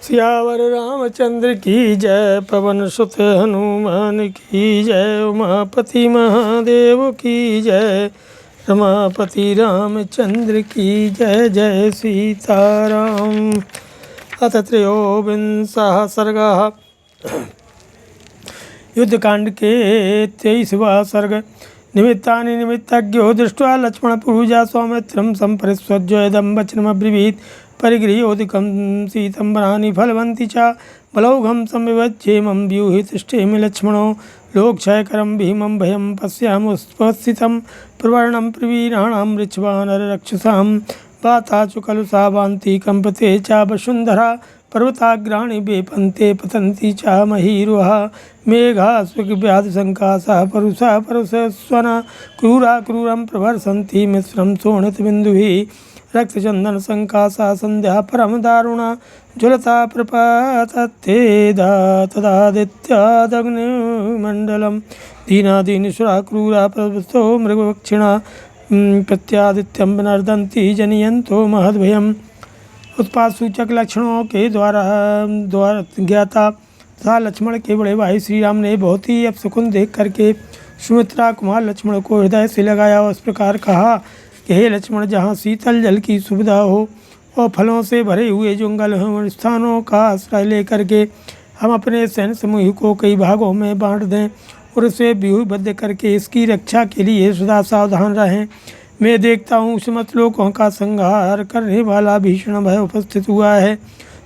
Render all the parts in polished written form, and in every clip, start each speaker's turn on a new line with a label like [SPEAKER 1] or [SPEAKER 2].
[SPEAKER 1] सियावर रामचंद्र की जय, पवन सुत हनुमान की जय, उमापति महादेव की जय, रमापति रामचंद्र की जय। जय सीताराम। अथ त्रयोविंशः सर्गः। युद्धकांड के 23वां सर्ग। निमित्तानि निमित्तज्ञो दृष्ट्वा लक्ष्मणपूजा सौमित्रं सम्परिस्वज्योदं वचनमब्रवीत्। परिगृह्योऽधिकं शीतं वनानि फलवन्ति च, बलौघं संविवज्येमं व्यूहि तिष्ठेमि लक्ष्मणो। लोकक्षयकरं भीमं भयं पश्यामुपस्थितं, प्रवर्णं प्रवीराणां ऋक्षवानररक्षसां। वाताचु खलु सा वान्ति कम्पते च वसुन्धरा, पर्वताग्राणि वेपन्ते पतन्ति च महीरुहा। मेघा स्वव्याधिसङ्कासः परुषा परुषस्वना, क्रूरा क्रूरं प्रवर्षन्ति मिश्रं शोणितबिन्दुभिः। रक्तचन्दनसङ्कासा सन्ध्या परं दारुणा, ज्वलता प्रपातत्ते तदादित्यादग्निमण्डलं। दीनादीनसुरा क्रूरा प्रवृतो मृगवक्षिणा, प्रत्यादित्यं विनर्दन्ति जनयन्तो महद्भयम्। उत्पाद सूचक लक्षणों के द्वारा ज्ञाता तथा लक्ष्मण के बड़े भाई श्री राम ने बहुत ही अपशकुन देख करके सुमित्रा कुमार लक्ष्मण को हृदय से लगाया और इस प्रकार कहा कि हे लक्ष्मण, जहाँ शीतल जल की सुविधा हो और फलों से भरे हुए जंगल हों, स्थानों का आश्रय लेकर के हम अपने सैन्य समूह को कई भागों में बांट दें और उसे व्यूहबद्ध करके इसकी रक्षा के लिए सदा सावधान रहें। मैं देखता हूँ समस्त लोगों का संहार करने वाला भीषण भय उपस्थित हुआ है,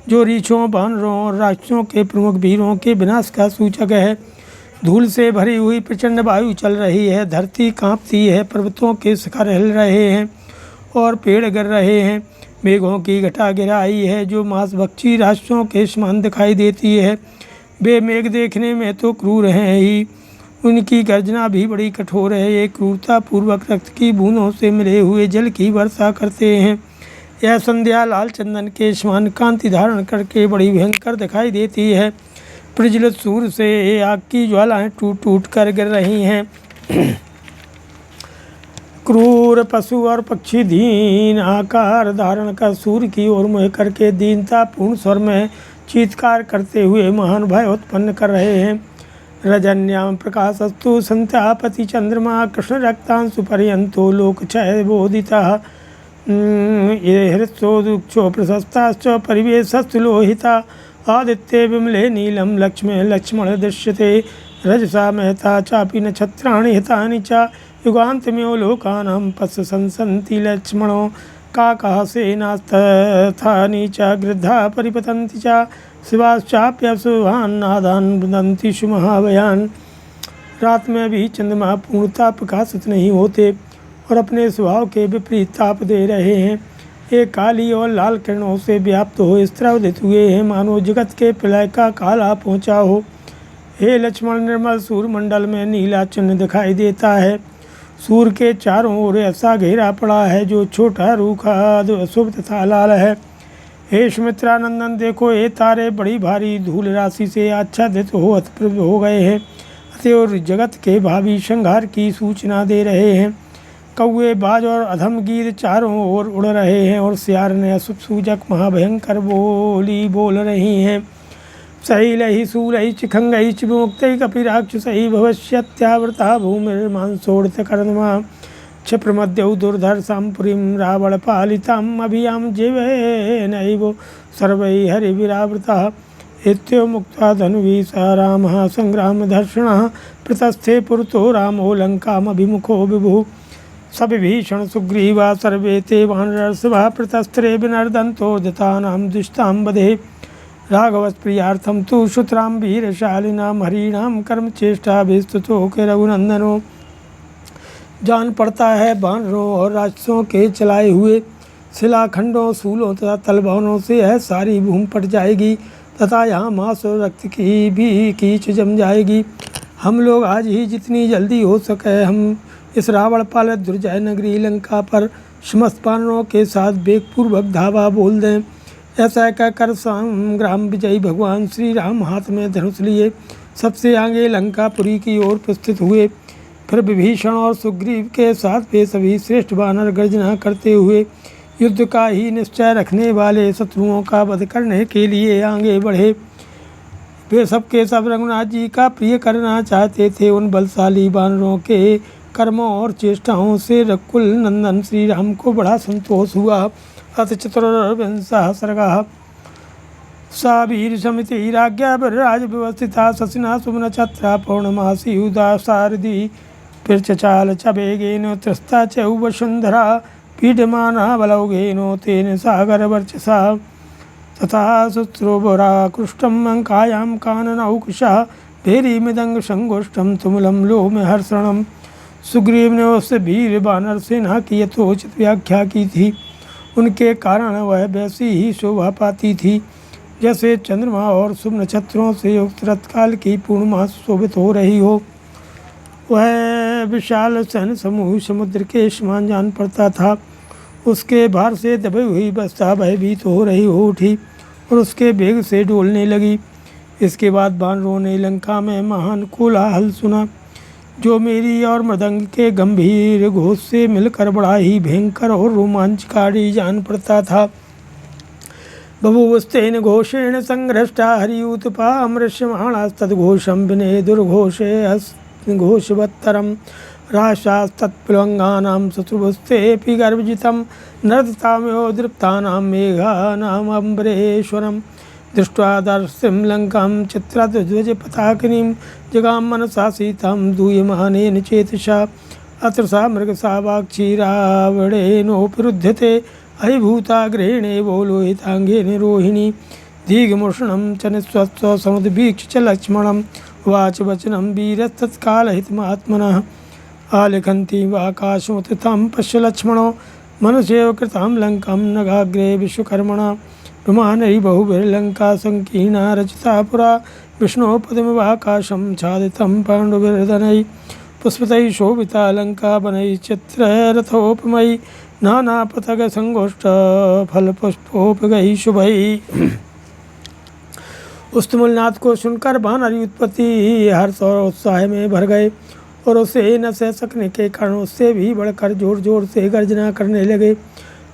[SPEAKER 1] जो रीछों, बानरों और राक्षसों के प्रमुख वीरों के विनाश का सूचक है। धूल से भरी हुई प्रचंड वायु चल रही है, धरती कांपती है, पर्वतों के शिखर हिल रहे हैं और पेड़ गिर रहे हैं। मेघों की घटा गिराई है, जो मांसभक्षी राक्षसों के समान दिखाई देती है। वे मेघ देखने में तो क्रूर हैं ही, उनकी गर्जना भी बड़ी कठोर है। ये क्रूरता पूर्वक रक्त की बूंदों से मिले हुए जल की वर्षा करते हैं। यह संध्या लाल चंदन के समान कांति धारण करके बड़ी भयंकर दिखाई देती है। प्रज्वलित सूर्य से आग की ज्वालाएं टूट टूट कर गिर रही हैं। क्रूर पशु और पक्षी दीन आकार धारण कर सूर्य की ओर मुँह करके दीनतापूर्ण स्वर में चीत्कार करते हुए महान भय उत्पन्न कर रहे हैं। रजन्याम प्रकाशस्तु संध्यापति चंद्रमा, कृष्ण रक्तांशु पर्यंतो लोकक्षय बोधितः। हृत्सो दुक्षो प्रशस्ताश्च परिवेशस्तु लोहिता, आदित्ये विमले नीलं लक्ष्मे लक्ष्मण दृश्यते। रजसा महता चापि नक्षत्राणि हितानि च, युगान्तमेव लोकानां पश्य संसन्ति लक्ष्मणो। काकः सेनास्तथानि च गृद्धा परिपतन्ति च, शिवाश्चाप्यसुभान्नादान् वदन्ति सुमहाभयान्। रात में भी चंद्रमा पूर्णतः प्रकाशित नहीं होते और अपने स्वभाव के विपरीत ताप दे रहे हैं। एक काली और लाल किरणों से व्याप्त हो इस तरह उदित हुए हैं मानो जगत के प्रलय का काल आ पहुँचा हो। हे लक्ष्मण, निर्मल सूर्यमंडल में नीला चिन्ह दिखाई देता है। सूर्य के चारों ओर ऐसा घेरा पड़ा है जो छोटा, रूखा, अशुभ तथा लाल है। हे सुमित्रानंदन, देखो ये तारे बड़ी भारी धूल राशि से आच्छादित हो अतप्रभ हो गए हैं, अतएव जगत के भावी संहार की सूचना दे रहे हैं। कौवे, बाज और अधम गीत चारों ओर उड़ रहे हैं और सियार ने अशुभ सूचक महाभयंकर बोली बोल रही हैं। सहीलहि शूलहि चिखंगहि चिमुक्तहि कपिराक्षसहि भविष्यत्यावृता भूमिर्मांसोड़ितकर्मा। क्षिप्रमध्यौ दुर्धर्षां पुरीं रावणपालिताम् अभियां जीवेनैव सर्वैः हरिभिरावृतः। इत्युक्त्वा धनुभिः स रामः संग्रामधर्षणः, प्रतस्थे पुरतो रामो लङ्कामभिमुखो विभुः। सविभीषण सुग्रीवा सर्वे ते वानरसभा, प्रतस्त्रे विनर्दन्तोर्दितानां दुष्टां वधे। राघवप्रियार्थं तु श्रुतरां वीरशालिनां हरीणां कर्मचेष्टाभिस्तुतो के रघुनंदनो। जान पड़ता है वानरों और राक्षसों के चलाए हुए शिलाखंडों, सूलों तथा तलवारों से यह सारी भूमि पट जाएगी तथा यहाँ मांस और रक्त की भी कीच जम जाएगी। हम लोग आज ही जितनी जल्दी हो सके हम इस रावण पालित दुर्जय नगरी लंका पर समस्त वानरों के साथ वेगपूर्वक धावा बोल दें। ऐसा कहकर संग्राम विजयी भगवान श्री राम हाथ में धनुष लिए सबसे आगे लंकापुरी की ओर प्रस्थित हुए। फिर विभीषण और सुग्रीव के साथ वे सभी श्रेष्ठ वानर गर्जना करते हुए युद्ध का ही निश्चय रखने वाले शत्रुओं का वध करने के लिए आगे बढ़े। वे सबके सब रघुनाथ जी का प्रिय करना चाहते थे। उन बलशाली वानरों के कर्मों और चेष्टाओं से रघुकुल नंदन श्री राम को बड़ा संतोष हुआ। अथ चतुर्विंशः सर्गः। सा वीर समिति राज्ञा बलराज व्यवस्थिता शशिना सुमनक्षत्रा पौर्णमासी उदासारदी पिर्चचाल च वेगेन त्रस्ता च वसुंधरा पीडमाना बलौघेनो तेन सागर वर्चसा तथा शुश्रुभरा कृष्टम अंकायां काननौकुशः भेरी मृदंग संगोष्ठम तुमुलम लोम हर्षणम। सुग्रीव ने उससे वीर वानर सेना की यथोचित व्याख्या की थी। उनके कारण वह वैसी ही शोभा पाती थी जैसे चंद्रमा और शुभ नक्षत्रों से युक्त रथकाल की पूर्णिमा शोभित हो रही हो। वह विशाल सैन्य समूह समुद्र के समान जान पड़ता था। उसके भार से दबी हुई बस्ता भयभीत हो रही हो उठी और उसके वेग से डोलने लगी। इसके बाद वानरों ने लंका में महान कोलाहल सुना, जो मेरी और मृदंग के गंभीर घोष से मिलकर बड़ा ही भयंकर और रोमांचकारी जान पड़ता था। बभूवस्तेन घोषेण संघ्रष्टा हरियूतपा अमृष्यमाणास्तद्घोषं विने दुर्घोषे घोषवत्तरम् राशास्तत्प्लवङ्गानां शत्रुभुस्तेऽपि गर्वजितं नर्दताम्यो दृप्तानां मेघानामम्बरेश्वरं दृष्ट्वा दर्शिं लङ्कां चित्राद्वज्पताकिनीं जगां मनसा सीतां दूयमानेन चेतसा। अत्र सा मृगसा वाक्षी रावणेनोपरुध्यते अभिभूताग्रहेणे वो लोहिताङ्गेन रोहिणी दीर्घमुषणं च निःस्वत्व समुद्वीक्ष्य च लक्ष्मणं वाच वचनं वीरस्तत्कालहितमात्मनः आलिखन्ति वाकाशमुत्थितं पश्य लक्ष्मणो मनुष्येव कृतां लङ्कां नगाग्रे विश्वकर्मणा विमानैः बहुभिर्लङ्का सङ्कीर्णा रचिता पुरा विष्णोः पदमिवाकाशं छादितं पाण्डुभिर्धनैः पुष्पितैः शोभिता लङ्का वनैः चित्ररथोपमैः नानापतंगसंगोष्ठफलपुष्पोपगैः शुभैः। उस तुमुलनाद को सुनकर वानर उत्पत्ति हर्ष और उत्साह में भर गए और उसे न सह सकने के कारण उससे भी बढ़कर जोर जोर से गर्जना करने लगे।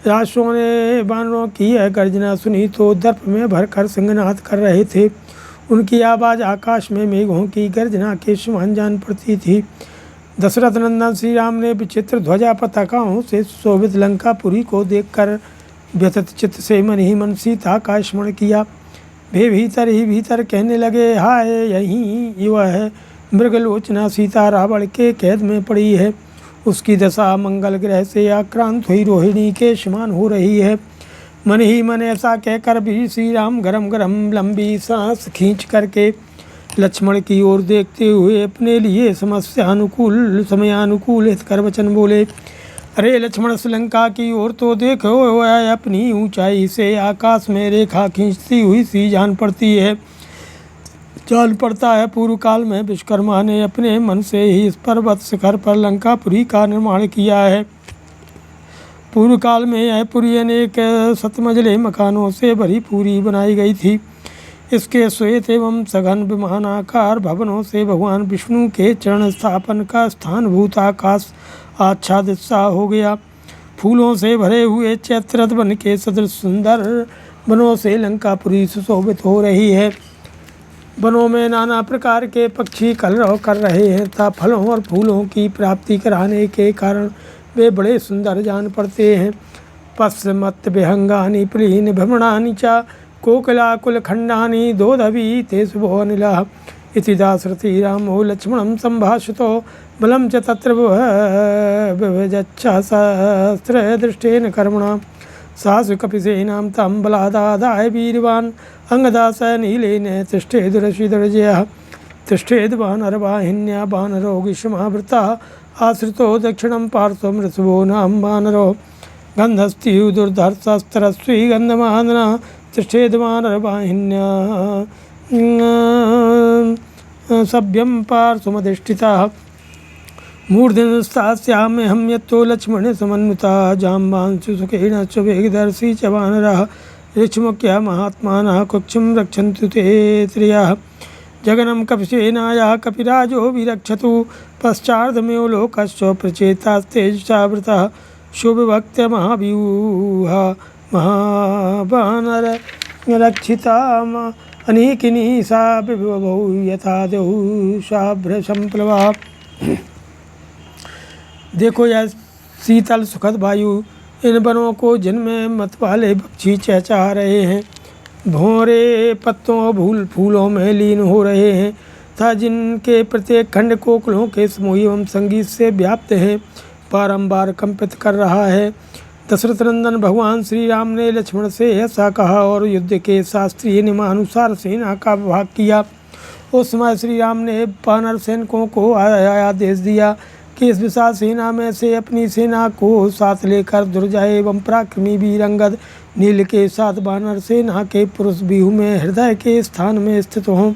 [SPEAKER 1] राक्षसों ने वानरों की यह गर्जना सुनी तो दर्प में भरकर सिंहनाद कर रहे थे। उनकी आवाज़ आकाश में मेघों की गर्जना के समान जान पड़ती थी। दशरथ नंदन श्री राम ने विचित्र ध्वजा पताकाओं से शोभित लंकापुरी को देखकर व्यथित चित्त से मन ही मन सीता का स्मरण किया। वे भीतर ही भीतर कहने लगे, हाय यही वह है मृगलोचना सीता रावण के कैद में पड़ी है। उसकी दशा मंगल ग्रह से आक्रांत हुई रोहिणी के समान हो रही है। मन ही मन ऐसा कहकर भी श्री राम गरम गरम लंबी सांस खींच करके लक्ष्मण की ओर देखते हुए अपने लिए समयानुकूल हितकर वचन बोले, अरे लक्ष्मण, श्रीलंका की ओर तो देखो, वह अपनी ऊंचाई से आकाश में रेखा खींचती हुई सी जान पड़ता है। पूर्व काल में विश्वकर्मा ने अपने मन से ही इस पर्वत शिखर पर लंकापुरी का निर्माण किया है। पूर्व काल में यह पुरी अनेक सतमंजिले मकानों से भरी पूरी बनाई गई थी। इसके श्वेत एवं सघन विमानाकार भवनों से भगवान विष्णु के चरण स्थापन का स्थान भूत आकाश आच्छादित सा हो गया। फूलों से भरे हुए चैत्ररथ वन के सदृश सुंदर वनों से लंकापुरी सुशोभित हो रही है। वनों में नाना प्रकार के पक्षी कलरव कर रहे हैं तथा फलों और फूलों की प्राप्ति कराने के कारण वे बड़े सुंदर जान पड़ते हैं। पश्चिमत विहंगानि प्लीन भ्रमणानि च कोकिलाकुलखंडानि दोधवी ते शुभोनिलः इति दाशरथी रामो लक्ष्मणं संभाषितो बलं च तत्र विभजच्छास्त्रदृष्टेन कर्मणा सासु कपिसेनां तं बलादादाय वीरवान् अंगदास नीलेन तिष्ठेदुरशिदुर्जयः तिष्ठेद्वानरवाहिन्या वानरोगिशमावृता आश्रितो दक्षिणं पार्श्वं ऋषभो नाम वानरो गन्धस्त्युदुर्धर्षस्त्रस्वी गन्धमादना तिष्ठेद्वानरवाहिन्या सभ्यं पार्श्वमधिष्ठितः मूर्धन्यस्तास्याम्यहं यत्तो लक्ष्मण समन्विता जाम्बांशु सुखेन च वेगदर्शी च वानरः ऋक्षमुख्या महात्मानः कुक्षं रक्षन्तु ते त्रियः जगनं कपिसेनायाः कपिराजो विरक्षतु पश्चार्धमेव लोकस्य प्रचेतास्तेजसावृतः शुभभक्त महाव्यूह महाबानर रक्षिता अनेकिनी सा विभवौ यथा देहु शाभ्र संप्लवा। देखो यह शीतल सुखद वायु इन वनों को जिनमें मत वाले पक्षी चहचहा रहे हैं, भौरे पत्तों और फूलों में लीन हो रहे हैं तथा जिनके प्रत्येक खंड कोकिलों के समूह एवं संगीत से व्याप्त है, बारंबार कंपित कर रहा है। दशरथ नंदन भगवान श्री राम ने लक्ष्मण से ऐसा कहा और युद्ध के शास्त्रीय नियमानुसार सेना का विभाग किया। उस समय श्री राम ने वानर सैनिकों को आदेश दिया कि इस विशाल सेना में से अपनी सेना को साथ लेकर दुर्जय एवं पराक्रमी वीर अंगद नील के साथ वानर सेना के पुरुष व्यूह में हृदय के स्थान में स्थित हों।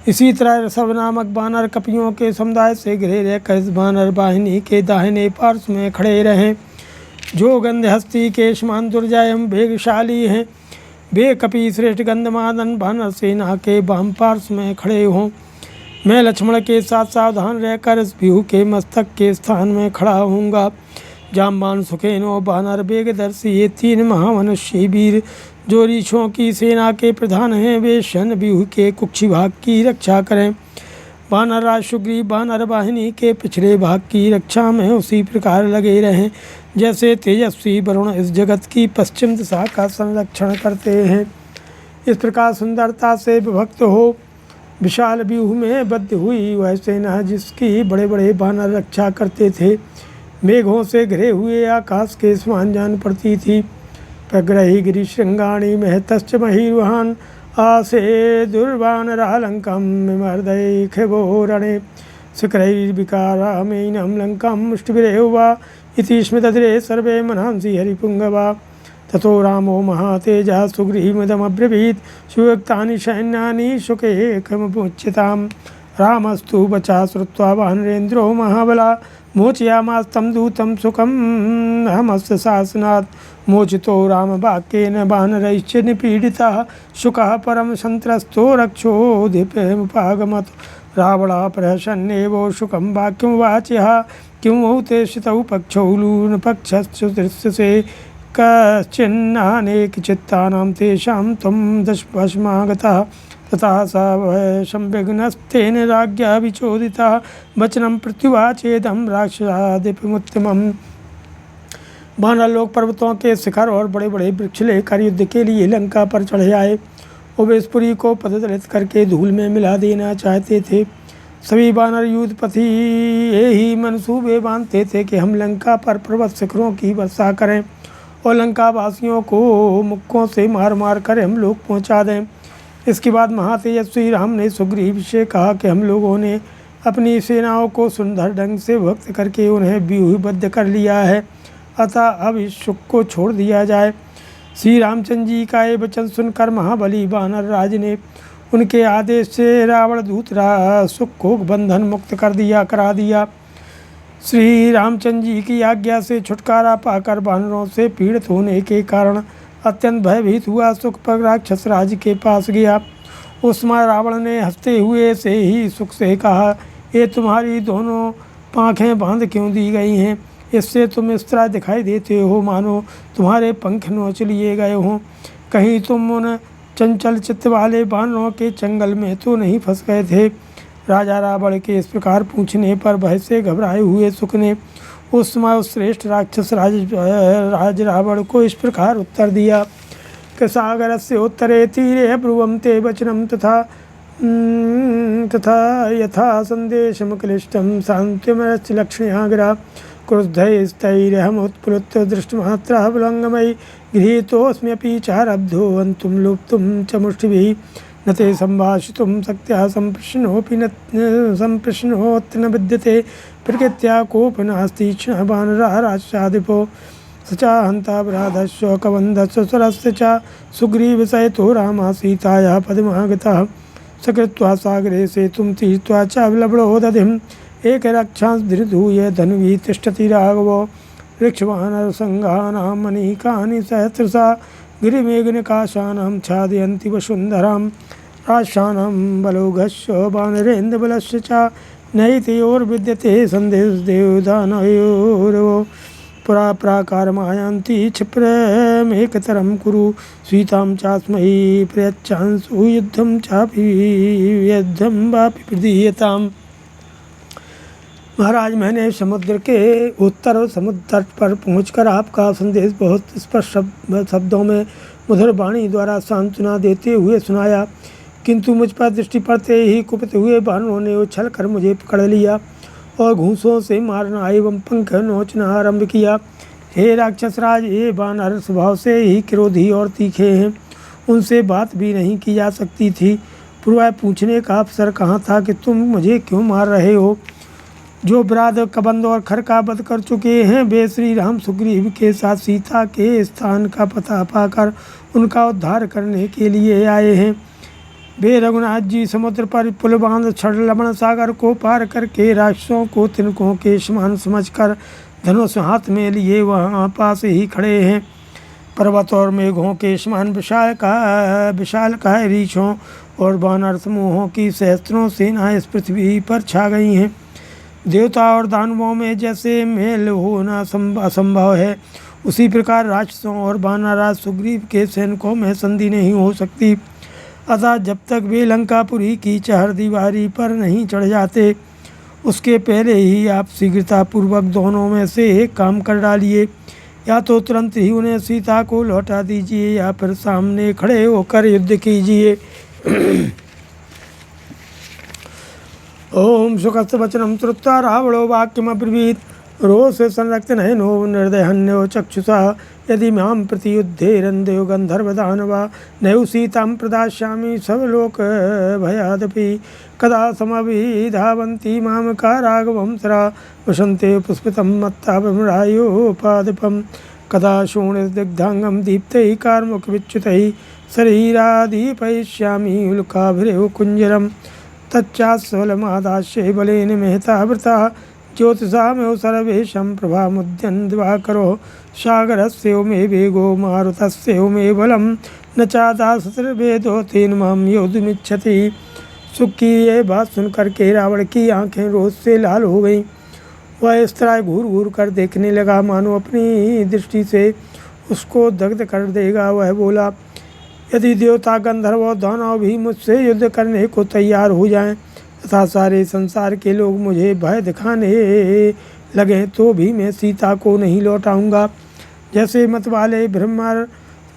[SPEAKER 1] इसी तरह ऋषभ नामक वानर कपियों के समुदाय से घिरे रहकर इस वानर वाहिनी के दाहिने पार्श्व में खड़े रहें। जो गंधहस्ती के समान दुर्जय एवं वेगशाली हैं, वे कपि श्रेष्ठ गंधमादन वानर सेना के वाम पार्श्व में खड़े हों। मैं लक्ष्मण के साथ सावधान रहकर इस व्यूह के मस्तक के स्थान में खड़ा होऊंगा। जाम्बान सुखेनो वानर वेगदर्शी ये 3 महामनुष्य वीर जो रीछों की सेना के प्रधान हैं, वे शन व्यूह के कुक्षी भाग की रक्षा करें। वानर राज सुग्रीव वानर वाहिनी के पिछले भाग की रक्षा में उसी प्रकार लगे रहें जैसे तेजस्वी वरुण इस जगत की पश्चिम दिशा का संरक्षण करते हैं। इस प्रकार सुंदरता से विभक्त हो विशाल व्यूह में बद्ध हुई वह सेना जिसकी बड़े बड़े वानर रक्षा करते थे, मेघों से घिरे हुए आकाश के समान जान पड़ती थी। प्रग्रही गिरि श्रृंगाणी महतश्च महीरुहान आसे दुर्वानरालंकम मर्दय खिवोरणे शिखरैर्विकारामेनं लंकां मुष्टिभिरेव वा इति स्मृतधिरे सर्वे मनांसि हरिपुंगवा। ततो रामो महातेजः सुग्रीवमिदमब्रवीत् सुयुक्तानि सैन्यानि शुकेकमुच्यतां। रामस्तु वचा श्रुत्वा वानरेन्द्रो महाबला मोचयामास्तं दूतं सुखम् अहमस्य शासनात्। मोचितो रामवाक्येन वानरैश्च निपीडितः शुकः परम संत्रस्तो रक्षोधिपमुपागमत्। रावणः प्रहसन्नेवो शुकं वाक्यमुवाचः किं ते शितौ पक्षौ लूनपक्षश्च दृश्यसे कश्चिन्नानेकचित्तानां तेषां त्वं दशभस्मागतः। तथा स संविघ्नस्तेन राज्ञा विचोदितः वचनं प्रत्युवाचेदं राक्षसादिपमुत्तमम्। वानर लोग पर्वतों के शिखर और बड़े बड़े वृक्ष लेकर युद्ध के लिए लंका पर चढ़े आए और वे इस पुरी को पददलित करके धूल में मिला देना चाहते थे। सभी वानर युद्धपति यही मनसूबे बांधते थे कि हम लंका पर पर्वत शिखरों की वर्षा करें और लंका वासियों को मुक्कों से मार मार कर हम लोग पहुँचा दें। इसके बाद महातेजस्वी राम ने सुग्रीव से कहा कि हम लोगों ने अपनी सेनाओं को सुंदर ढंग से भक्त करके उन्हें व्यूहबद्ध कर लिया है, अतः अब इस सुख को छोड़ दिया जाए। श्री रामचंद्र जी का ये वचन सुनकर महाबली वानर राज ने उनके आदेश से रावण दूत सुख को बंधन मुक्त करा दिया। श्री रामचंद्र जी की आज्ञा से छुटकारा पाकर वानरों से पीड़ित होने के कारण अत्यंत भयभीत हुआ सुख पर राक्षस राज के पास गया। उस समय रावण ने हंसते हुए से ही सुख से कहा, ये तुम्हारी दोनों पाँखें बांध क्यों दी गई हैं? इससे तुम इस तरह दिखाई देते हो मानो तुम्हारे पंख नोच लिए गए हों। कहीं तुम उन चंचल चित्त वाले वानरों के चंगल में तो नहीं फंस गए थे? राजा रावण के इस प्रकार पूछने पर भय से घबराए हुए सुख ने उस समय उस श्रेष्ठ राक्षस राज रावण को इस प्रकार उत्तर दिया कि सागर से उत्तरे तीरे ब्रुवं ते वचनम तथा यथा संदेशम क्लिष्टम शांतिमरच लक्ष्ण्याग्रा क्रुद्धैस्तैरहमुत्प्लुत्य दृष्टमात्रा विलंगमयि गृहीतोऽस्म्यपि चारब्धो अंतुम लुप्तुम च मुष्टिभिः न ते संभाषितुं शक्त्या संप्रश्नोऽपि न संप्रश्नोऽत्र न विद्यते प्रकृत्या कोऽपि नास्ति वानरः राक्षसाधिपो स च हन्तापराधस्य कबन्धस्य स्वरस्य च सुग्रीवसहितो रामः सीतायाः पदमागतः सकृत्वा सागरे सेतुं तीर्त्वा च विलवणो दधिम् एकरक्षांसधूय धनुवी तिष्ठति राघवो वृक्षवानरसंघानां मनीकानि सहस्रशा गिरिमेघनिकाशानां छादयन्ति वसुन्धरां राक्षसानां बलोघस्य वानरेन्द्रबलस्य च नैतयोर्विद्यते सन्देशदेवदानयोर्वो पुरा प्राकारमायान्ति क्षिप्रमेकतरं कुरु सीतां चास्मै प्रयच्छांसु युद्धं चापि युद्धं वापि प्रदीयताम्। महाराज, मैंने समुद्र के उत्तर समुद्र तट पर पहुंचकर आपका संदेश बहुत स्पष्ट शब्दों में मधुर वाणी द्वारा सांत्वना देते हुए सुनाया, किंतु मुझ पर दृष्टि पड़ते ही कुपित हुए वानरों ने उछल कर मुझे पकड़ लिया और घूंसों से मारना एवं पंख नोचना आरंभ किया। हे राक्षसराज, ये वानर स्वभाव से ही क्रोधी और तीखे हैं, उनसे बात भी नहीं की जा सकती थी। पूर्व पूछने का अवसर कहाँ था कि तुम मुझे क्यों मार रहे हो? जो ब्राद कबंद और खर का वध कर चुके हैं, वे श्री राम सुग्रीव के साथ सीता के स्थान का पता पाकर उनका उद्धार करने के लिए आए हैं। वे रघुनाथ जी समुद्र पर पुल बांध छड़ लवण सागर को पार करके राक्षसों को तिनकों के समान समझकर धनुष हाथ में लिए वहाँ पास ही खड़े हैं। पर्वत और मेघों के समान विशालकाय रीछों और वानर समूहों की सहस्त्रों सेनाएं इस पृथ्वी पर छा गई हैं। देवता और दानवों में जैसे मेल होना असंभव है, उसी प्रकार राक्षसों और वानरराज सुग्रीव के सैनिकों में संधि नहीं हो सकती। अतः जब तक वे लंकापुरी की चहर दीवारी पर नहीं चढ़ जाते, उसके पहले ही आप शीघ्रतापूर्वक दोनों में से एक काम कर डालिए। या तो तुरंत ही उन्हें सीता को लौटा दीजिए या फिर सामने खड़े होकर युद्ध कीजिए। ओम सुखस्तवचनं श्रुत्वा रावणो वाक्यमब्रवीत् रोष संरक्त नयनो निर्दयहन्यो चक्षुषा यदि मां प्रतियुद्धेरन्धयो गन्धर्वदानवा नैव सीतां प्रदास्यामि सर्वलोक भयादपि कदा समभिधावन्ति मामका राघवं सरा वसन्ते पुष्पितं मत्ता विमृढायोपादपं कदा शोणिर्दिग्धांगं दीप्तैः कार्मुकविच्युतैः शरीरादीपयिष्यामि उल्काभिरेव कुञ्जरम् तच्चास्वलमादास्ये बलेन मेहतावृता ज्योतिषामेव सर्वेषां प्रभामुद्यन् दिवाकरो सागरस्यैव मे वेगो मारुतस्यैव मे बलं न चादासर्वेदो तेन मां योद्धुमिच्छति। सुख की ये बात सुनकर के रावण की आंखें रोष से लाल हो गईं। वह इस तरह घूर घूर कर देखने लगा मानो अपनी दृष्टि से उसको दग्ध कर देगा। वह बोला, यदि देवता गंधर्व और दानव भी मुझसे युद्ध करने को तैयार हो जाएं तथा सारे संसार के लोग मुझे भय दिखाने लगें तो भी मैं सीता को नहीं लौटाऊंगा। जैसे मत वाले भ्रमर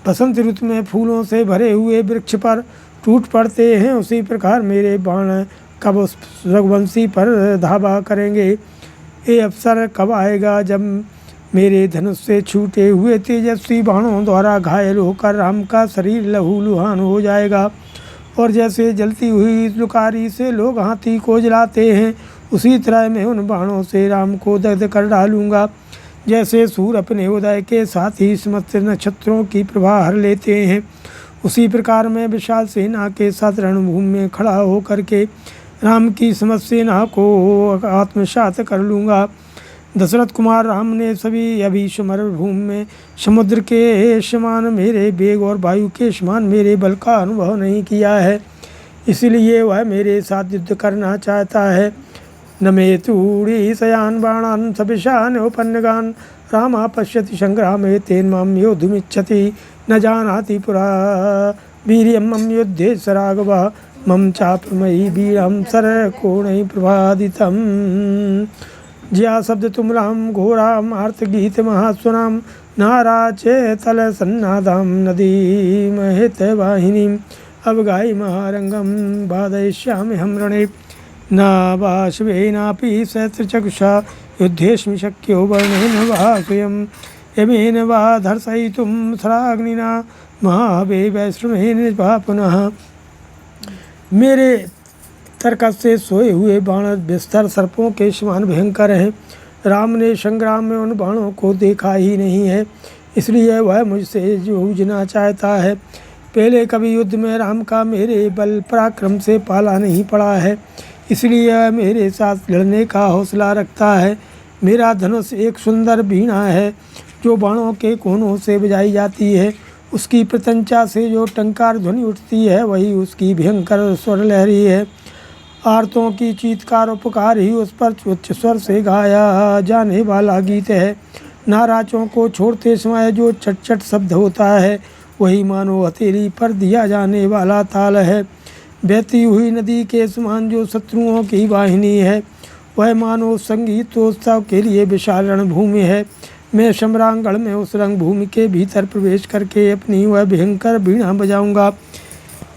[SPEAKER 1] बसंत ऋतु में फूलों से भरे हुए वृक्ष पर टूट पड़ते हैं, उसी प्रकार मेरे बाण कब उस रघुवंशी पर धावा करेंगे। ये अवसर कब आएगा जब मेरे धनुष से छूटे हुए तेजस्वी बाणों द्वारा घायल होकर राम का शरीर लहूलुहान हो जाएगा। और जैसे जलती हुई लुकारी से लोग हाथी को जलाते हैं, उसी तरह मैं उन बाणों से राम को दग्ध कर डालूंगा। जैसे सूर्य अपने उदय के साथ ही समस्त नक्षत्रों की प्रभा हर लेते हैं, उसी प्रकार मैं विशाल सेना के साथ रणभूमि में खड़ा होकर के राम की समस्त सेना को आत्मसात कर लूँगा। दशरथ कुमार राम ने सभी अभी समर भूमि में समुद्र के समान मेरे वेग और वायु के समान मेरे बल का अनुभव नहीं किया है, इसलिए वह मेरे साथ युद्ध करना चाहता है। न मे तूड़ी सयान बाणान सपिशान उपन्नगान रामा पश्यति संग्रामे तेन मां योद्धुमिच्छति न जानाति पुरा वीर्यं मम युद्धे स राघवः मम चापमयि वीरं सरकोणैः प्रभादितम्। ज्या शब्द तुमलाम घोराम आर्तगीत महास्वनाम नाराचे तल सन्नादां नदी महित वाहिनीं अवगाई महारंगम बाधयिष्यामि हम रणे नावाश्वेनापि सहस्रचक्षुषा युद्धेऽस्मि शक्यो वर्णेन वा स्वयं यमेन वा धर्षयितुं सराग्निना महावे वैश्रमेण वा पुनः। मेरे तरकस से सोए हुए बाण बिस्तर सर्पों के समान भयंकर हैं। राम ने संग्राम में उन बाणों को देखा ही नहीं है, इसलिए वह मुझसे जूझना चाहता है। पहले कभी युद्ध में राम का मेरे बल पराक्रम से पाला नहीं पड़ा है, इसलिए वह मेरे साथ लड़ने का हौसला रखता है। मेरा धनुष एक सुंदर वीणा है जो बाणों के कोनों से बजाई जाती है। उसकी प्रत्यंचा से जो टंकार ध्वनि उठती है वही उसकी भयंकर स्वर लहरी है। आर्तों की चीत्कार और पुकार ही उस पर उच्च स्वर से गाया जाने वाला गीत है। नाराजों को छोड़ते समय जो चट चट शब्द होता है वही मानो हथेली पर दिया जाने वाला ताल है। बहती हुई नदी के समान जो शत्रुओं की वाहिनी है वह मानो संगीतोत्सव के लिए विशाल रणभूमि है। मैं सम्रांगण में उस रणभूमि के भीतर प्रवेश करके अपनी वह भयंकर वीणा बजाऊंगा।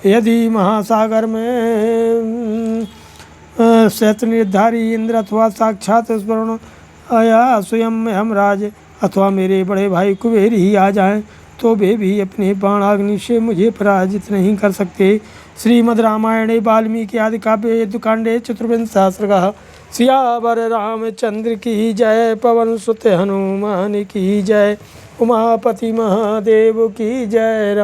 [SPEAKER 1] यदि महासागर में शत निर्धारी इंद्र अथवा साक्षात स्मरण आया स्वयं यमराज अथवा मेरे बड़े भाई कुबेर ही आ जाएं तो वे भी अपने बाणाग्नि से मुझे पराजित नहीं कर सकते। श्रीमद् रामायणे वाल्मीकि आदि काव्ये युद्धकांडे चतुर्विंशः सर्गः। सियावर रामचंद्र की जय, पवन सुत हनुमान की जय, उमापति महादेव की जय।